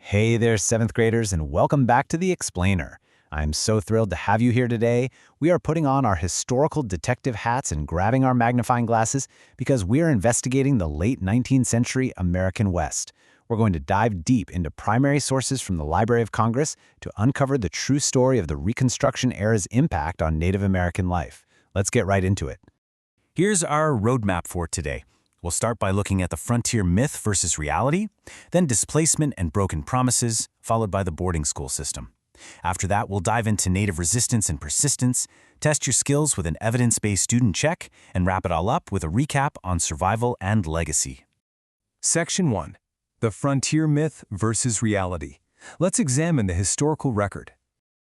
Hey there, 7th graders, and welcome back to the Explainer. I'm so thrilled to have you here today. We are putting on our historical detective hats and grabbing our magnifying glasses because we're investigating the late 19th century American West. We're going to dive deep into primary sources from the Library of Congress to uncover the true story of the Reconstruction era's impact on Native American life. Let's get right into it. Here's our roadmap for today. We'll start by looking at the frontier myth versus reality, then displacement and broken promises, followed by the boarding school system. After that, we'll dive into Native resistance and persistence, test your skills with an evidence-based student check, and wrap it all up with a recap on survival and legacy. Section 1. The Frontier Myth versus Reality. Let's examine the historical record.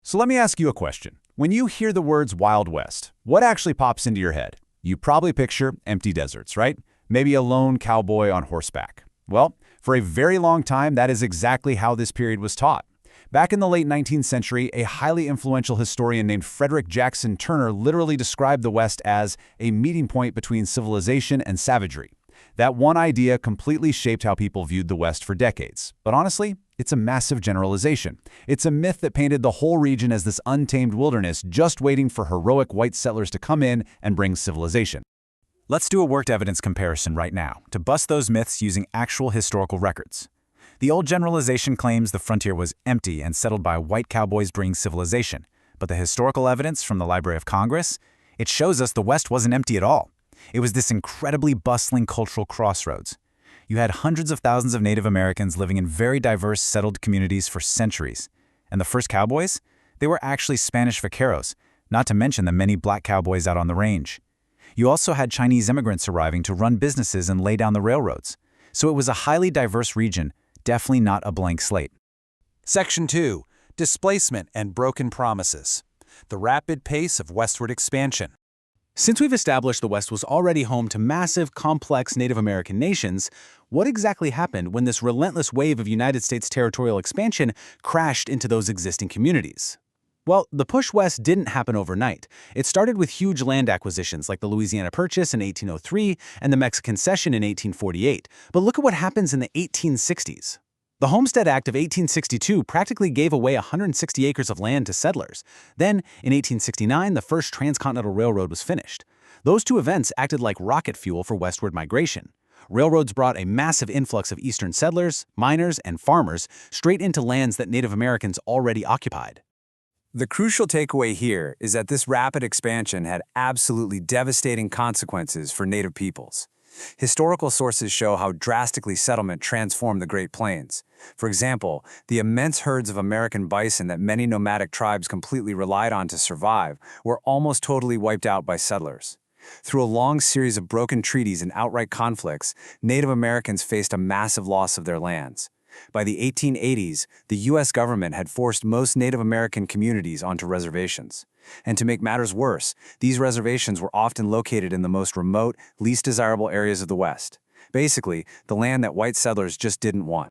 So let me ask you a question. When you hear the words Wild West, what actually pops into your head? You probably picture empty deserts, right? Maybe a lone cowboy on horseback. Well, for a very long time, that is exactly how this period was taught. Back in the late 19th century, a highly influential historian named Frederick Jackson Turner literally described the West as a meeting point between civilization and savagery. That one idea completely shaped how people viewed the West for decades. But honestly, it's a massive generalization. It's a myth that painted the whole region as this untamed wilderness just waiting for heroic white settlers to come in and bring civilization. Let's do a worked evidence comparison right now to bust those myths using actual historical records. The old generalization claims the frontier was empty and settled by white cowboys bringing civilization, but the historical evidence from the Library of Congress, it shows us the West wasn't empty at all. It was this incredibly bustling cultural crossroads. You had hundreds of thousands of Native Americans living in very diverse settled communities for centuries. And the first cowboys? They were actually Spanish vaqueros, not to mention the many black cowboys out on the range. You also had Chinese immigrants arriving to run businesses and lay down the railroads. So it was a highly diverse region, definitely not a blank slate. Section 2. Displacement and broken promises. The rapid pace of westward expansion. Since we've established the West was already home to massive, complex Native American nations, what exactly happened when this relentless wave of United States territorial expansion crashed into those existing communities? Well, the push west didn't happen overnight. It started with huge land acquisitions like the Louisiana Purchase in 1803 and the Mexican Cession in 1848. But look at what happens in the 1860s. The Homestead Act of 1862 practically gave away 160 acres of land to settlers. Then, in 1869, the first transcontinental railroad was finished. Those two events acted like rocket fuel for westward migration. Railroads brought a massive influx of eastern settlers, miners, and farmers straight into lands that Native Americans already occupied. The crucial takeaway here is that this rapid expansion had absolutely devastating consequences for Native peoples. Historical sources show how drastically settlement transformed the Great Plains. For example, the immense herds of American bison that many nomadic tribes completely relied on to survive were almost totally wiped out by settlers. Through a long series of broken treaties and outright conflicts, Native Americans faced a massive loss of their lands. By the 1880s, the U.S. government had forced most Native American communities onto reservations. And to make matters worse, these reservations were often located in the most remote, least desirable areas of the West. Basically, the land that white settlers just didn't want.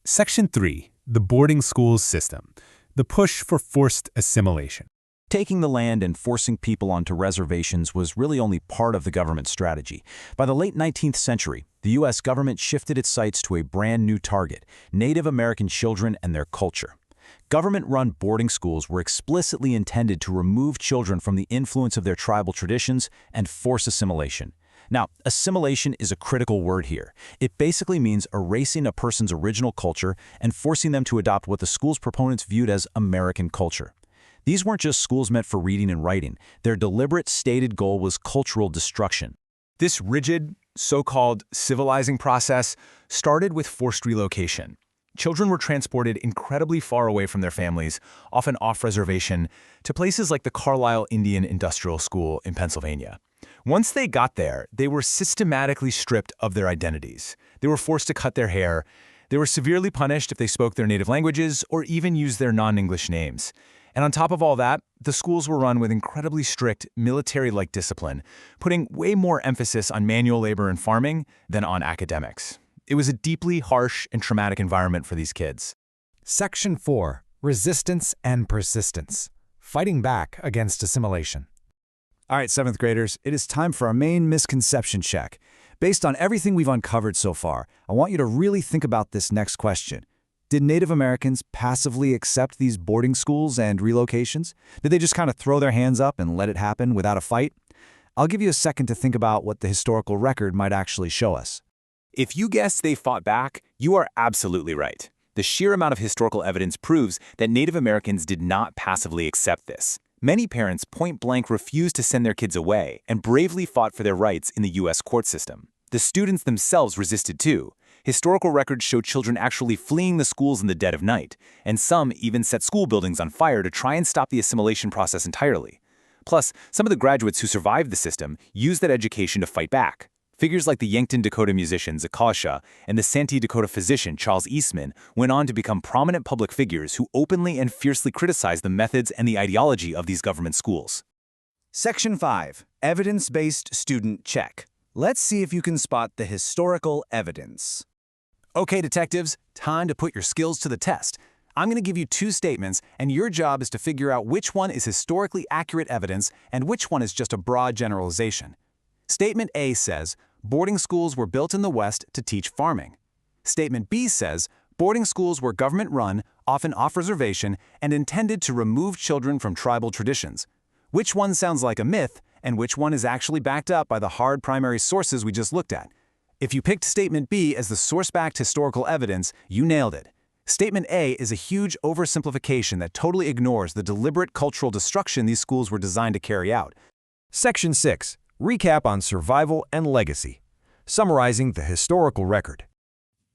Section 3. The Boarding Schools System. The Push for Forced Assimilation. Taking the land and forcing people onto reservations was really only part of the government strategy. By the late 19th century, the U.S. government shifted its sights to a brand new target: Native American children and their culture. Government-run boarding schools were explicitly intended to remove children from the influence of their tribal traditions and force assimilation. Now, assimilation is a critical word here. It basically means erasing a person's original culture and forcing them to adopt what the school's proponents viewed as American culture. These weren't just schools meant for reading and writing. Their deliberate stated goal was cultural destruction. This rigid, so-called civilizing process started with forced relocation. Children were transported incredibly far away from their families, often off-reservation, to places like the Carlisle Indian Industrial School in Pennsylvania. Once they got there, they were systematically stripped of their identities. They were forced to cut their hair. They were severely punished if they spoke their native languages or even used their non-English names. And on top of all that, the schools were run with incredibly strict military-like discipline, putting way more emphasis on manual labor and farming than on academics. It was a deeply harsh and traumatic environment for these kids. Section 4. Resistance and Persistence. Fighting back against assimilation. All right, 7th graders, it is time for our main misconception check. Based on everything we've uncovered so far, I want you to really think about this next question. Did Native Americans passively accept these boarding schools and relocations? Did they just kind of throw their hands up and let it happen without a fight? I'll give you a second to think about what the historical record might actually show us. If you guessed they fought back, you are absolutely right. The sheer amount of historical evidence proves that Native Americans did not passively accept this. Many parents point-blank refused to send their kids away and bravely fought for their rights in the U.S. court system. The students themselves resisted too. Historical records show children actually fleeing the schools in the dead of night, and some even set school buildings on fire to try and stop the assimilation process entirely. Plus, some of the graduates who survived the system used that education to fight back. Figures like the Yankton Dakota musician Zakasha and the Santee Dakota physician Charles Eastman went on to become prominent public figures who openly and fiercely criticized the methods and the ideology of these government schools. Section 5. Evidence-based student check. Let's see if you can spot the historical evidence. Okay, detectives, time to put your skills to the test. I'm going to give you two statements, and your job is to figure out which one is historically accurate evidence and which one is just a broad generalization. Statement A says, boarding schools were built in the West to teach farming. Statement B says, boarding schools were government-run, often off reservation, and intended to remove children from tribal traditions. Which one sounds like a myth, and which one is actually backed up by the hard primary sources we just looked at? If you picked Statement B as the source-backed historical evidence, you nailed it. Statement A is a huge oversimplification that totally ignores the deliberate cultural destruction these schools were designed to carry out. Section 6. Recap on survival and legacy. Summarizing the historical record.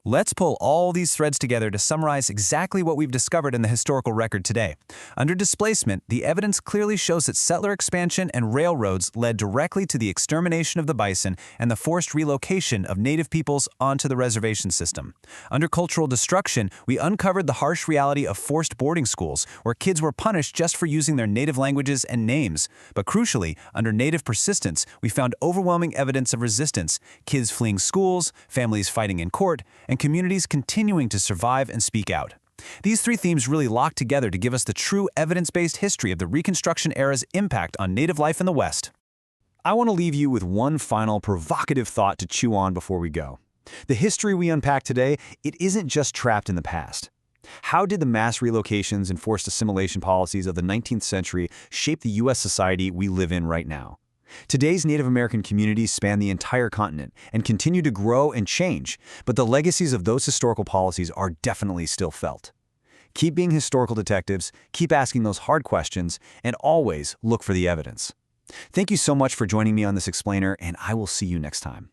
Let's pull all these threads together to summarize exactly what we've discovered in the historical record today. Under displacement, the evidence clearly shows that settler expansion and railroads led directly to the extermination of the bison and the forced relocation of native peoples onto the reservation system. Under cultural destruction, we uncovered the harsh reality of forced boarding schools, where kids were punished just for using their native languages and names. But crucially, under native persistence, we found overwhelming evidence of resistance, kids fleeing schools, families fighting in court, and communities continuing to survive and speak out. These three themes really lock together to give us the true evidence-based history of the Reconstruction era's impact on Native life in the West. I want to leave you with one final provocative thought to chew on before we go. The history we unpack today, it isn't just trapped in the past. How did the mass relocations and forced assimilation policies of the 19th century shape the U.S. society we live in right now? Today's Native American communities span the entire continent and continue to grow and change, but the legacies of those historical policies are definitely still felt. Keep being historical detectives, keep asking those hard questions, and always look for the evidence. Thank you so much for joining me on this explainer, and I will see you next time.